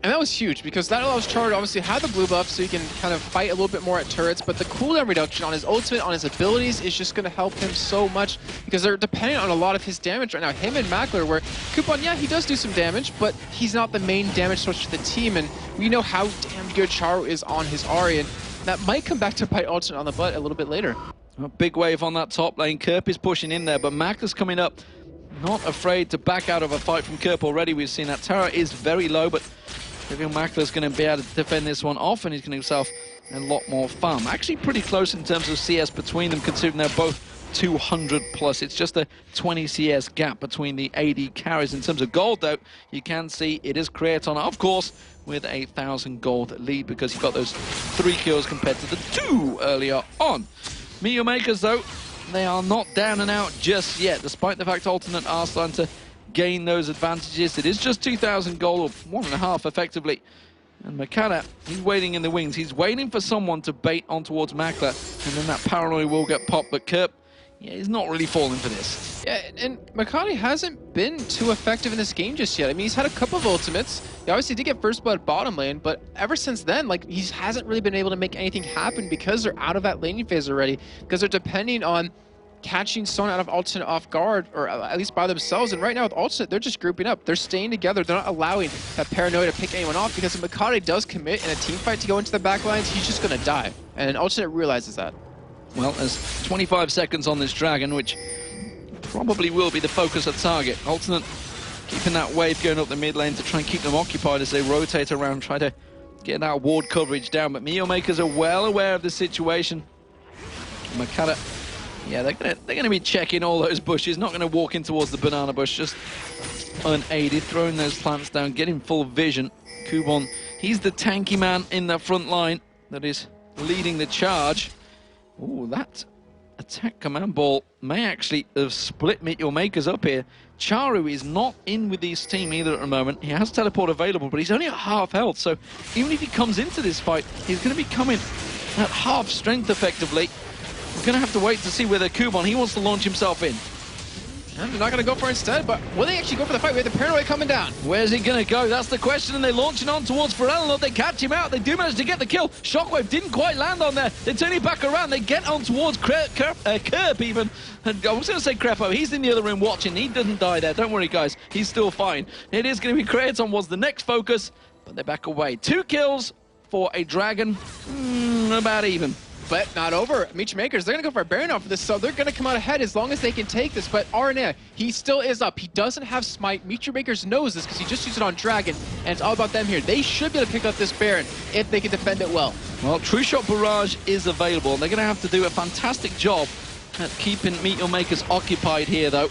And that was huge, because that allows Charu to obviously have the blue buff so he can kind of fight a little bit more at turrets, but the cooldown reduction on his ultimate, on his abilities, is just going to help him so much, because they're dependent on a lot of his damage right now. Him and Mackler, where Kubon, yeah, he does do some damage, but he's not the main damage source for the team, and we know how damn good Charu is on his Ahri, and that might come back to bite Alternate on the butt a little bit later. A big wave on that top lane. Kerp is pushing in there, but Mackler's coming up. Not afraid to back out of a fight from Kerp already. We've seen that Terra is very low, but Mackler's going to be able to defend this one off, and he's going to himself a lot more farm. Actually pretty close in terms of CS between them, considering they're both 200 plus. It's just a 20 CS gap between the AD carries. In terms of gold, though, you can see it is Kraton, of course, with a 1,000 gold lead, because he got those 3 kills compared to the 2 earlier on. MeetYourMakers, though, they are not down and out just yet, despite the fact Alternate are starting to gain those advantages. It is just 2,000 gold, or 1.5 effectively. And Makana, he's waiting in the wings. He's waiting for someone to bait on towards Mackler, and then that Paranoia will get popped. But Kerp, yeah, he's not really falling for this. Yeah, and Makani hasn't been too effective in this game just yet. I mean, he's had a couple of ultimates. He obviously did get first blood bottom lane, but ever since then, like, he hasn't really been able to make anything happen, because they're out of that laning phase already, because they're depending on catching someone out of Alternate off guard, or at least by themselves. And right now with Alternate, they're just grouping up. They're staying together. They're not allowing that Paranoia to pick anyone off, because if Makani does commit in a team fight to go into the back lines, he's just going to die. And Alternate realizes that. Well, there's 25 seconds on this Dragon, which probably will be the focus of target. Alternate keeping that wave going up the mid lane to try and keep them occupied as they rotate around, try to get that ward coverage down. But MeetYourMakers are well aware of the situation. Makata, yeah, they're gonna be checking all those bushes, not gonna walk in towards the banana bush, just unaided, throwing those plants down, getting full vision. Kubon, he's the tanky man in the front line that is leading the charge. Ooh, that attack command ball may actually have split MeetYourMakers up here. Charu is not in with his team either at the moment. He has teleport available, but he's only at half health, so even if he comes into this fight, he's going to be coming at half strength effectively. We're going to have to wait to see whether Kubon, he wants to launch himself in. And they're not going to go for it instead, but will they actually go for the fight? We have the Paranoid coming down. Where's he going to go? That's the question, and they're launching on towards Pharrell. They catch him out. They do manage to get the kill. Shockwave didn't quite land on there. They turn it back around. They get on towards Kerp even. And I was going to say Crepo. He's in the other room watching. He doesn't die there. Don't worry, guys. He's still fine. It is going to be Kraton was the next focus, but they're back away. 2 kills for a Dragon. About even. But not over. MeetYourMakers, they're going to go for a Baron off of this, so they're going to come out ahead as long as they can take this. But RNA, he still is up. He doesn't have Smite. MeetYourMakers knows this because he just used it on Dragon, and it's all about them here. They should be able to pick up this Baron if they can defend it well. Well, True Shot Barrage is available. They're going to have to do a fantastic job at keeping MeetYourMakers occupied here, though.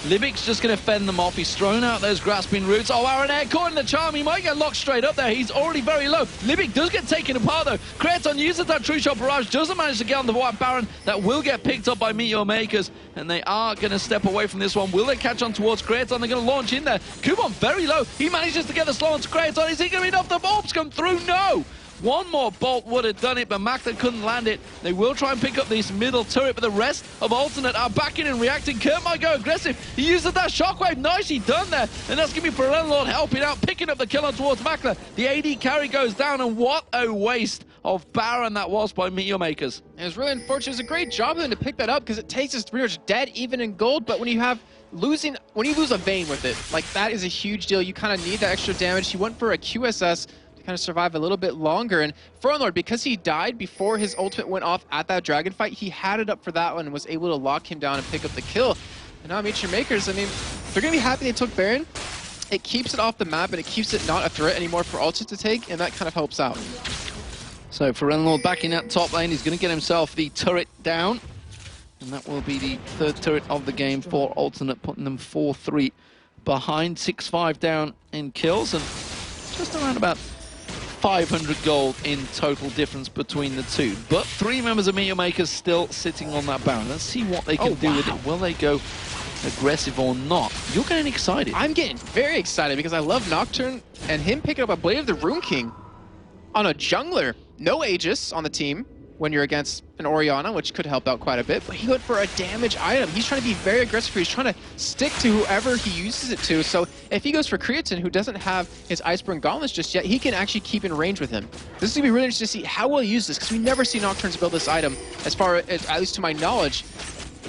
Libic's just going to fend them off. He's thrown out those grasping roots. Oh, RNA caught in the charm. He might get locked straight up there. He's already very low. Libic does get taken apart, though. Kraton uses that True Shot Barrage. Doesn't manage to get on the White Baron. That will get picked up by MeetYourMakers. And they are going to step away from this one. Will they catch on towards Kraton? They're going to launch in there. Kubon very low. He manages to get the slow onto Kraton. Is he going to be enough? The orbs come through? No. One more bolt would have done it, but Makta couldn't land it. They will try and pick up this middle turret, but the rest of Alternate are backing and reacting. Kurt might go aggressive. He uses that shockwave. Nicely done there. And that's going to be Lord helping out, picking up the kill on towards Makta. The AD carry goes down, and what a waste of Baron that was by MeetYourMakers. It was really unfortunate. It was a great job of them to pick that up because it takes us pretty much dead, even in gold. But when you lose a Vayne with it, like that is a huge deal. You kind of need that extra damage. He went for a QSS to kind of survive a little bit longer. And Lord, because he died before his ultimate went off at that Dragon fight, he had it up for that one and was able to lock him down and pick up the kill. And now MeetYourMakers, I mean, they're going to be happy they took Baron. It keeps it off the map, and it keeps it not a threat anymore for Ultimate to take, and that kind of helps out. So Lord back in that top lane, he's going to get himself the turret down. And that will be the 3rd turret of the game for Alternate, putting them 4-3 behind, 6-5 down in kills, and just around about 500 gold in total difference between the two. But 3 members of MeetYourMakers still sitting on that Baron. Let's see what they can do with it. Will they go aggressive or not? You're getting excited. I'm getting very excited because I love Nocturne, and him picking up a Blade of the Rune King on a jungler. No Aegis on the team when you're against an Orianna, which could help out quite a bit, but he went for a damage item. He's trying to be very aggressive. He's trying to stick to whoever he uses it to. So if he goes for Creatine, who doesn't have his Iceborne Gauntlets just yet, he can actually keep in range with him. This is going to be really interesting to see how we'll use this, because we never see Nocturnes build this item, as far as, at least to my knowledge,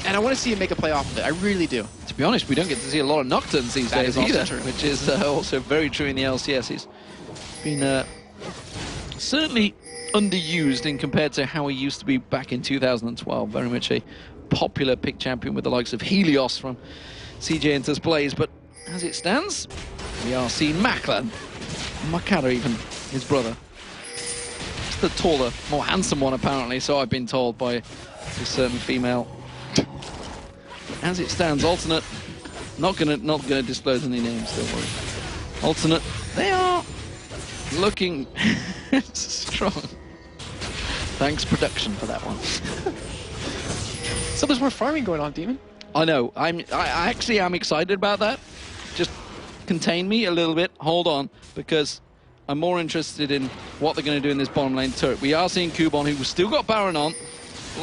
and I want to see him make a play off of it. I really do. To be honest, we don't get to see a lot of Nocturnes these days either, which is also very true in the LCS. He's been certainly underused in compared to how he used to be back in 2012. Very much a popular pick champion with the likes of Helios from CJ Enters Plays. But as it stands, we are seeing Makta even, his brother. It's the taller, more handsome one apparently, so I've been told by a certain female. As it stands, Alternate, not gonna disclose any names, don't worry. Alternate, they are looking strong. Thanks, production, for that one. So there's more farming going on, Demon. I know. I actually am excited about that. Just contain me a little bit. Hold on, because I'm more interested in what they're going to do in this bottom lane turret. We are seeing Kubon, who's still got Baron on,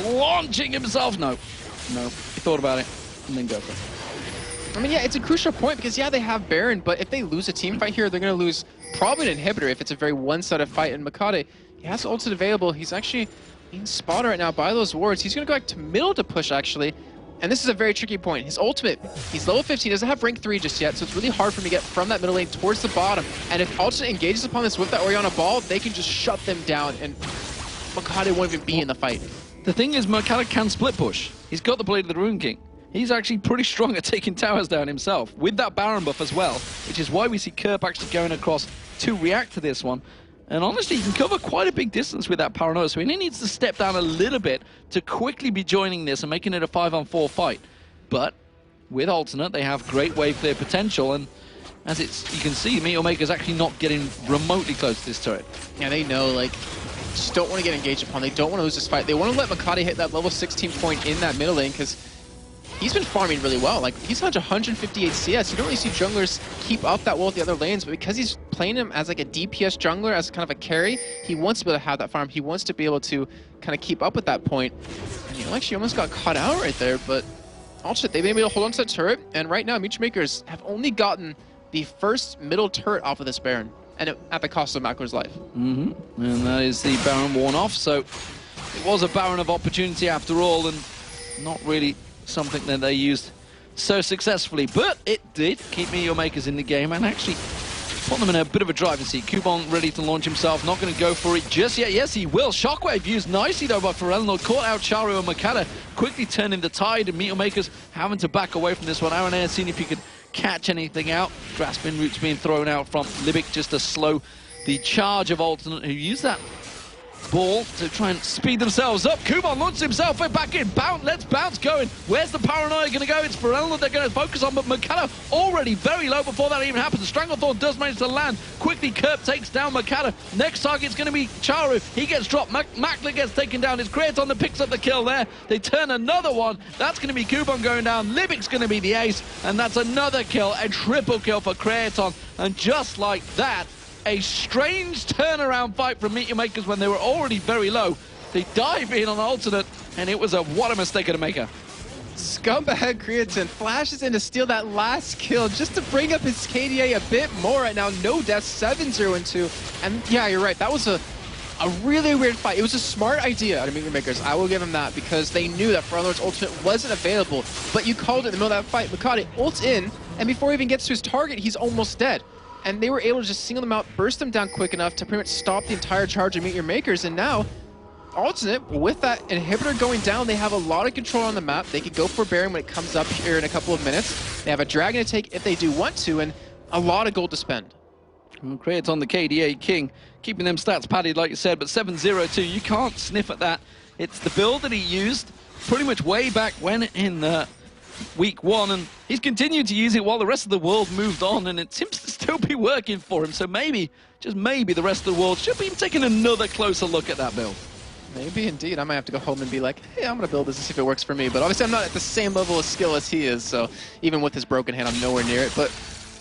launching himself. No. He thought about it and then go for it. I mean, yeah, it's a crucial point because, yeah, they have Baron, but if they lose a team fight here, they're going to lose probably an inhibitor if it's a very one-sided fight. And Makata, he has ultimate available. He's actually being spotted right now by those wards. He's going to go back to middle to push, actually. And this is a very tricky point. His ultimate, he's level 15, doesn't have rank 3 just yet, so it's really hard for him to get from that middle lane towards the bottom. And if ultimate engages upon this with that Orianna ball, they can just shut them down, and Makata won't even be in the fight. The thing is, Mercado can split push. He's got the Blade of the Rune King. He's actually pretty strong at taking towers down himself, with that Baron buff as well, which is why we see Kerp actually going across to react to this one. And honestly, he can cover quite a big distance with that Paranoia, so he needs to step down a little bit to quickly be joining this and making it a 5-on-4 fight. But with Alternate, they have great wave clear potential, and as you can see, MeetYourMakers actually not getting remotely close to this turret. Yeah, they know, like, just don't want to get engaged upon. They don't want to lose this fight. They want to let Makati hit that level 16 point in that middle lane, because he's been farming really well. Like, he's on 158 CS. You don't really see junglers keep up that well with the other lanes, but because he's playing him as like a DPS jungler, as kind of a carry, he wants to be able to have that farm. He wants to be able to kind of keep up with that point. And, you know, actually almost got caught out right there, but also they've been able to hold on to that turret, and right now MeetYourMakers have only gotten the first middle turret off of this Baron, and at the cost of Macro's life. And that is the Baron worn off, so it was a Baron of opportunity after all, and not really something that they used so successfully, but it did keep MeetYourMakers in the game and actually put them in a bit of a driving seat. Kubon ready to launch himself, not going to go for it just yet. Yes, he will. Shockwave used nicely though by Ferelnor, caught out Charu and Makata, quickly turning the tide, and MeetYourMakers having to back away from this one. Aaron Air seeing if he could catch anything out. Grasping roots being thrown out from Libic just to slow the charge of Alternate, who used that ball to try and speed themselves up. Kubon launches himself back in. Let's bounce going. Where's the Paranoia going to go? It's Ferelnor they're going to focus on, but Makata already very low before that even happens. Stranglethorn does manage to land. Quickly, Kerp takes down Makata. Next target's going to be Charu. He gets dropped. Makler gets taken down. It's Creaton that picks up the kill there. They turn another one. That's going to be Kubon going down. Libic's going to be the ace, and that's another kill. A triple kill for Creaton. And just like that, a strange turnaround fight from MeetYourMakers when they were already very low. They dive in on Alternate, and it was what a mistake of the maker. Scumbag Creaton flashes in to steal that last kill just to bring up his KDA a bit more right now. No deaths, 7-0-2. And yeah, you're right. That was a really weird fight. It was a smart idea out of MeetYourMakers. I will give him that, because they knew that Ferelnor's ultimate wasn't available. But you called it in the middle of that fight. Makati ults in, and before he even gets to his target, he's almost dead. And they were able to just single them out, burst them down quick enough to pretty much stop the entire charge of MeetYourMakers. And now, Alternate, with that inhibitor going down, they have a lot of control on the map. They could go for Baron when it comes up here in a couple of minutes. They have a Dragon to take if they do want to, and a lot of gold to spend. Creaton, the KDA king, keeping them stats padded, like you said, but 7-0-2, you can't sniff at that. It's the build that he used pretty much way back when in week 1, and he's continued to use it while the rest of the world moved on, and it seems to still be working for him. So maybe, just maybe, the rest of the world should be taking another closer look at that build. Maybe indeed. I might have to go home and be like, hey, I'm going to build this and see if it works for me. But obviously I'm not at the same level of skill as he is, so even with his broken hand, I'm nowhere near it. But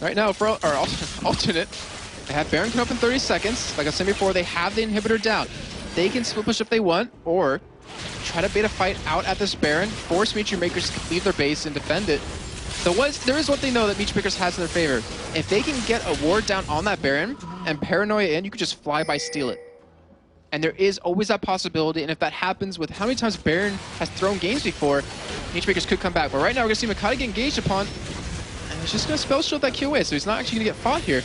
right now, for our Alternate, they have Baron come up in 30 seconds. Like I said before, they have the inhibitor down. They can split push if they want, or try to bait a fight out at this Baron, force MeetYourMakers to leave their base and defend it. There is one thing, though, that MeetYourMakers has in their favor. If they can get a ward down on that Baron and Paranoia in, you could just fly by steal it. And there is always that possibility, and if that happens with how many times Baron has thrown games before, MeetYourMakers could come back. But right now, we're going to see Makata get engaged upon, and he's just going to spell shield that Q away, so he's not actually going to get fought here.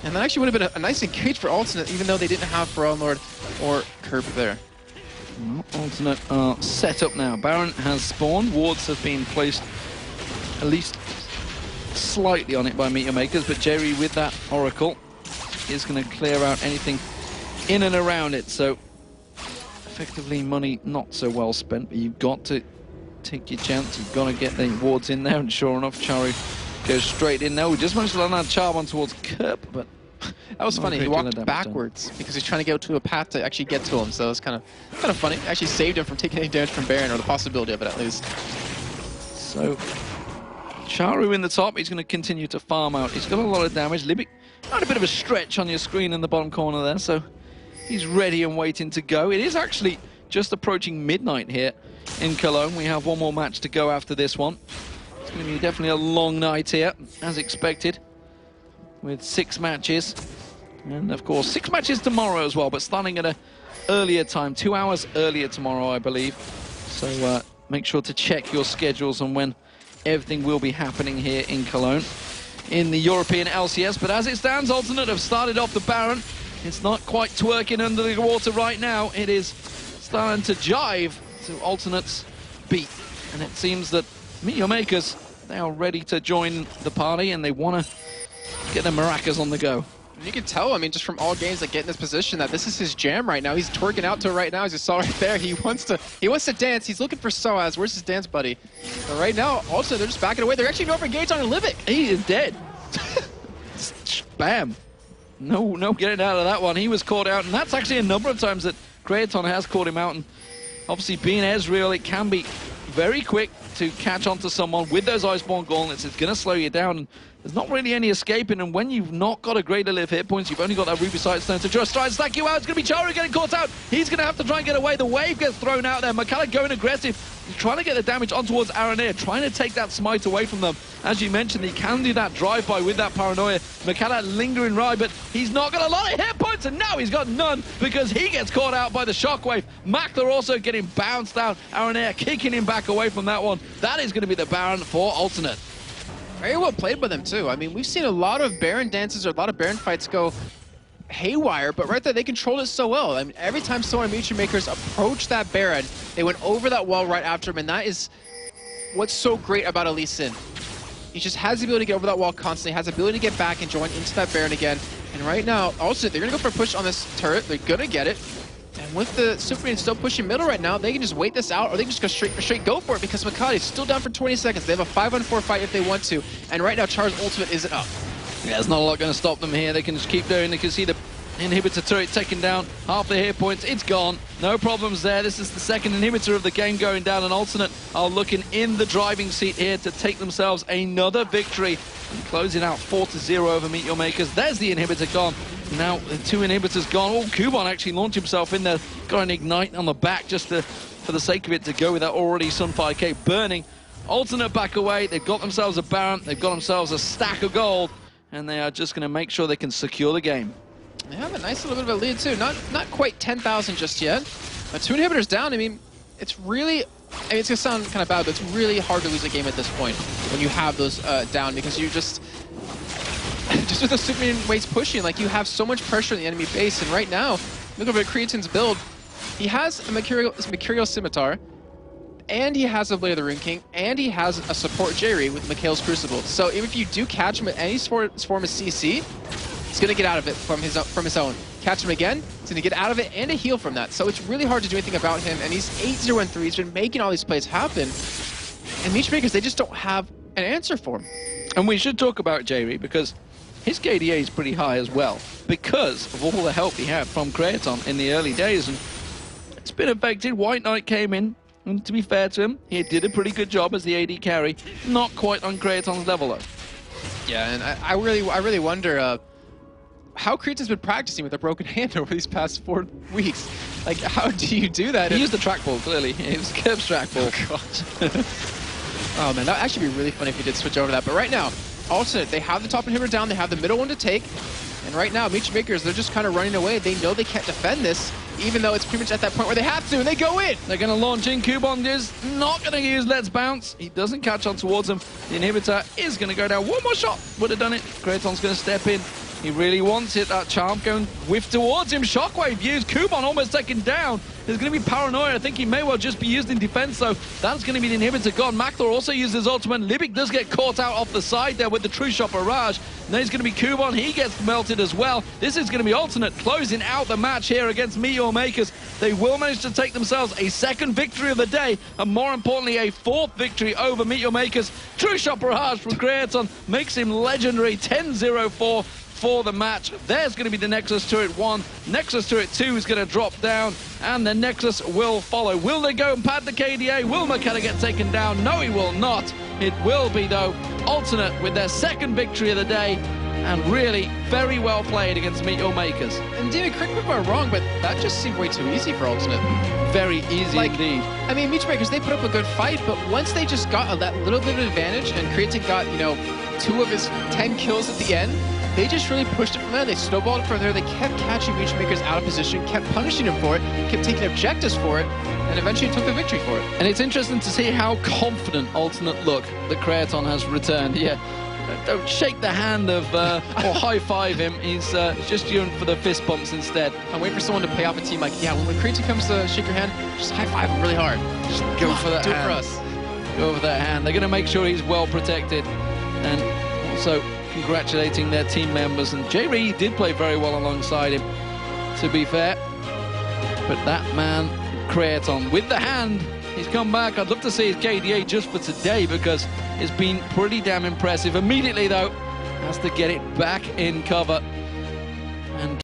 And that actually would have been a nice engage for Alternate, even though they didn't have Ferelnor or Kerp there. Well, Alternate are set up now. Baron has spawned. Wards have been placed at least slightly on it by MeetYourMakers, but Jerry with that Oracle is going to clear out anything in and around it. So effectively money not so well spent, but you've got to take your chance. You've got to get the wards in there, and sure enough, Charu goes straight in there. We just managed to land that charm on towards Kerp, but that was funny. He walked backwards because he's trying to go to a path to actually get to him. So it's kind of funny. Actually saved him from taking any damage from Baron, or the possibility of it at least. So Charu in the top. He's going to continue to farm out. He's got a lot of damage. Libic had a bit of a stretch on your screen in the bottom corner there, so he's ready and waiting to go. It is actually just approaching midnight here in Cologne. We have one more match to go after this one. It's going to be definitely a long night here, as expected, with 6 matches. And, of course, 6 matches tomorrow as well, but starting at an earlier time, 2 hours earlier tomorrow, I believe. So make sure to check your schedules on when everything will be happening here in Cologne in the European LCS. But as it stands, Alternate have started off the Baron. It's not quite twerking under the water right now. It is starting to jive to Alternate's beat. And it seems that MeetYourMakers, they are ready to join the party and they want to get their maracas on the go. You can tell, I mean, just from all games that get in this position that this is his jam right now. He's twerking out to it right now, as you saw right there. He wants to dance. He's looking for Soaz. Where's his dance buddy? But right now, also, they're just backing away. They're actually going for engage on Livic. He is dead. Bam. No getting out of that one. He was caught out, and that's actually a number of times that Kraton has caught him out. And obviously, being Ezreal, it can be very quick to catch onto someone with those Iceborne gauntlets. It's going to slow you down, and there's not really any escaping. And when you've not got a great deal of hit points, you've only got that Ruby Sightstone to just try and stack you out. It's going to be Charu getting caught out. He's going to have to try and get away. The wave gets thrown out there. Makala going aggressive. He's trying to get the damage on towards Aranea, trying to take that smite away from them. As you mentioned, he can do that drive-by with that paranoia. Makala lingering right, but he's not got a lot of hit points, and now he's got none because he gets caught out by the shockwave. Makler also getting bounced down. Aranea kicking him back away from that one. That is going to be the Baron for Alternate. Very well played by them, too. I mean, we've seen a lot of Baron dances or a lot of Baron fights go haywire, but right there, they controlled it so well. I mean, every time someone MeetYourMakers approached that Baron, they went over that wall right after him, and that is what's so great about Lee Sin. He just has the ability to get over that wall constantly, has the ability to get back and join into that Baron again. And right now, also, they're going to go for a push on this turret. They're going to get it. And with the Superman still pushing middle right now, they can just wait this out, or they can just go straight go for it, because Makati is still down for 20 seconds. They have a 5-on-4 fight if they want to. And right now, Char's ultimate isn't up. Yeah, there's not a lot going to stop them here. They can just keep doing. They can see the inhibitor turret taking down half the hit points. It's gone. No problems there. This is the second inhibitor of the game going down, and Alternate are looking in the driving seat here to take themselves another victory. And closing out 4-0 over MeetYourMakers. There's the inhibitor gone. Now the two inhibitors gone. Oh, Kuban actually launched himself in there. Got an ignite on the back just for the sake of it to go with that already Sunfire K burning. Alternate back away. They've got themselves a Baron. They've got themselves a stack of gold. And they are just going to make sure they can secure the game. They have a nice little bit of a lead, too. Not quite 10,000 just yet. But two inhibitors down, I mean, it's really... I mean, it's going to sound kind of bad, but it's really hard to lose a game at this point when you have those down, because you just with the Superman waves pushing, like, you have so much pressure in the enemy base. And right now, look over at Creatin's build. He has a Mercurial Scimitar, and he has a Blade of the Rune King, and he has a support Jerry with Mikhail's Crucible. So even if you do catch him at any form of CC, he's going to get out of it from his own. Catch him again, he's going to get out of it and a heal from that. So it's really hard to do anything about him, and he's 8-0-3. He's been making all these plays happen. And MeetYourMakers, they just don't have an answer for him. And we should talk about Jerry, because his KDA is pretty high as well, because of all the help he had from Kraton in the early days. And it's been affected. White Knight came in, and to be fair to him, he did a pretty good job as the AD carry. Not quite on Kraton's level, though. Yeah, and I really wonder how Kraton's been practicing with a broken hand over these past 4 weeks. Like, how do you do that? He used the trackball, clearly. It was Kerb's trackball. Oh, gosh. Oh, man, that would actually be really funny if he did switch over to that. But right now, Alternate, they have the top inhibitor down, they have the middle one to take. And right now, MeetYourMakers, they're just kind of running away. They know they can't defend this, even though it's pretty much at that point where they have to, and they go in. They're going to launch in. Kuban is not going to use Let's Bounce. He doesn't catch on towards him. The inhibitor is going to go down. One more shot would have done it. Kraton's going to step in. He really wants it. That charm going whiff towards him. Shockwave used. Kuban almost taken down. There's going to be paranoia. I think he may well just be used in defense, though. That's going to be the inhibitor gone. Makler also used his ultimate. Libic does get caught out off the side there with the True Shot Barrage. Now it's going to be Kuban. He gets melted as well. This is going to be Alternate closing out the match here against MeetYourMakers. They will manage to take themselves a second victory of the day, and more importantly, a 4th victory over MeetYourMakers. True Shot Barrage from Kraton makes him legendary. 10-0-4. For the match. There's going to be the Nexus Turret 1. Nexus Turret 2 is going to drop down, and the Nexus will follow. Will they go and pad the KDA? Will Makata get taken down? No, he will not. It will be, though, Alternate with their second victory of the day, and really very well played against MeetYourMakers. And David, correct me if I'm wrong, but that just seemed way too easy for Alternate. Very easy indeed. I mean, MeetYourMakers, they put up a good fight, but once they just got that little bit of advantage, and Creatin got, 2 of his 10 kills at the end, they just really pushed it from there. They snowballed it from there. They kept catching MeetYourMakers out of position, kept punishing him for it, kept taking objectives for it, and eventually took the victory for it. And it's interesting to see how confident Alternate look that Kraton has returned. Yeah, Don't shake the hand of or high-five him. He's just yearning for the fist bumps instead. I'm waiting for someone to pay off a team like, yeah, when Creatine comes to shake your hand, just high-five him really hard. Just go for that hand. Do it for us. Go for that hand. They're going to make sure he's well protected. And also congratulating their team members. And Jay Reed did play very well alongside him, to be fair. But that man, Creaton, with the hand, he's come back. I'd love to see his KDA just for today because it's been pretty damn impressive. Immediately, though, has to get it back in cover. And